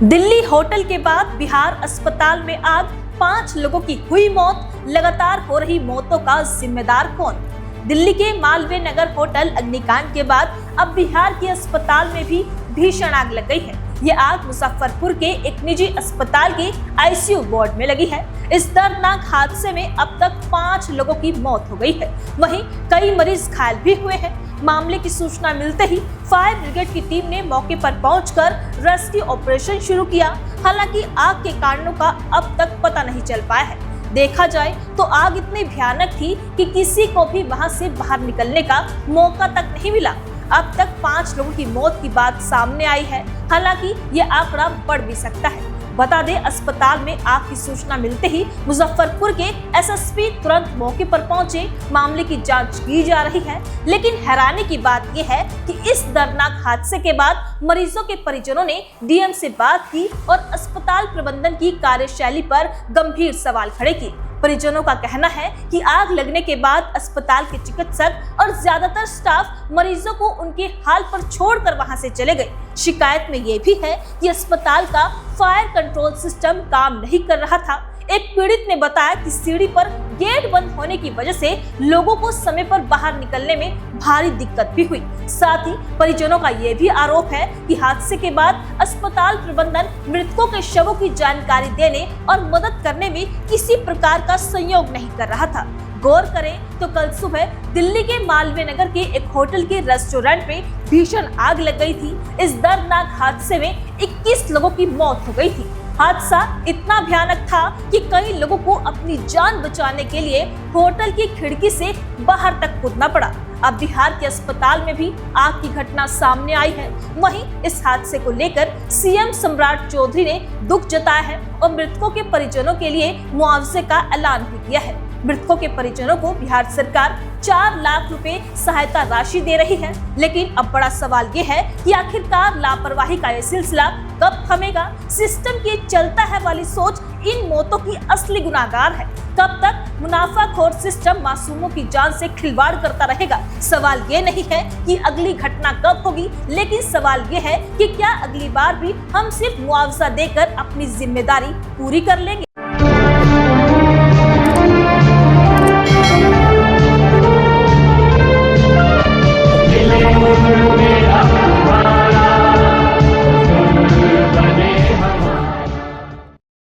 Delhi hotel के बाद बिहार अस्पताल में आग, 5 लोगों की हुई मौत। लगातार हो रही मौतों का जिम्मेदार कौन? दिल्ली के मालवीय नगर होटल अग्निकांड के बाद अब बिहार के अस्पताल में भी भीषण आग लग गई है। ये आग मुजफ्फरपुर के एक निजी अस्पताल के आईसीयू वार्ड में लगी है। इस दर्दनाक हादसे में अब तक 5 लोगों की मौत हो गई है, वहीं कई मरीज घायल भी हुए हैं। मामले की सूचना मिलते ही फायर ब्रिगेड की टीम ने मौके पर पहुंचकर रेस्क्यू ऑपरेशन शुरू किया। हालांकि आग के कारणों का अब तक पता नहीं चल पाया है। देखा जाए तो आग इतनी भयानक थी कि किसी को भी वहां से बाहर निकलने का मौका तक नहीं मिला। अब तक 5 लोगों की मौत की बात सामने आई है। हालांकि ये आंकड़ा बढ़ भी सकता है। बता दें, अस्पताल में आग की सूचना मिलते ही मुजफ्फरपुर के एसएसपी तुरंत मौके पर पहुंचे। मामले की जांच की जा रही है, लेकिन हैरानी की बात यह है कि इस दर्दनाक हादसे के बाद मरीजों के परिजनों ने डीएम से बात की और अस्पताल प्रबंधन की कार्यशैली पर गंभीर सवाल खड़े किए। परिजनों का कहना है कि आग लगने के बाद अस्पताल के चिकित्सक और ज्यादातर स्टाफ मरीजों को उनके हाल पर छोड़कर वहां से चले गए। शिकायत में ये भी है कि अस्पताल का फायर कंट्रोल सिस्टम काम नहीं कर रहा था। एक पीड़ित ने बताया कि सीढ़ी पर गेट बंद होने की वजह से लोगों को समय पर बाहर निकलने में भारी दिक्कत भी हुई। साथ ही परिजनों का ये भी आरोप है कि हादसे के बाद अस्पताल प्रबंधन मृतकों के शवों की जानकारी देने और मदद करने में किसी प्रकार का सहयोग नहीं कर रहा था। गौर करें तो कल सुबह दिल्ली के मालवीय नगर के एक होटल के रेस्टोरेंट में भीषण आग लग गई थी। इस दर्दनाक हादसे में 21 लोगों की मौत हो गई थी। हादसा इतना भयानक था कि कई लोगों को अपनी जान बचाने के लिए होटल की खिड़की से बाहर तक कूदना पड़ा। अब बिहार के अस्पताल में भी आग की घटना सामने आई है। वहीं इस हादसे को लेकर सीएम सम्राट चौधरी ने दुख जताया है और मृतकों के परिजनों के लिए मुआवजे का ऐलान भी किया है। मृतकों के परिजनों को बिहार सरकार 4 लाख रुपए सहायता राशि दे रही है। लेकिन अब बड़ा सवाल ये है कि आखिरकार लापरवाही का ये सिलसिला कब थमेगा? सिस्टम की चलता है वाली सोच इन मौतों की असली गुनाहगार है। कब तक मुनाफाखोर सिस्टम मासूमों की जान से खिलवाड़ करता रहेगा? सवाल ये नहीं है कि अगली घटना कब होगी, लेकिन सवाल ये है कि क्या अगली बार भी हम सिर्फ मुआवजा देकर अपनी जिम्मेदारी पूरी कर लेंगे?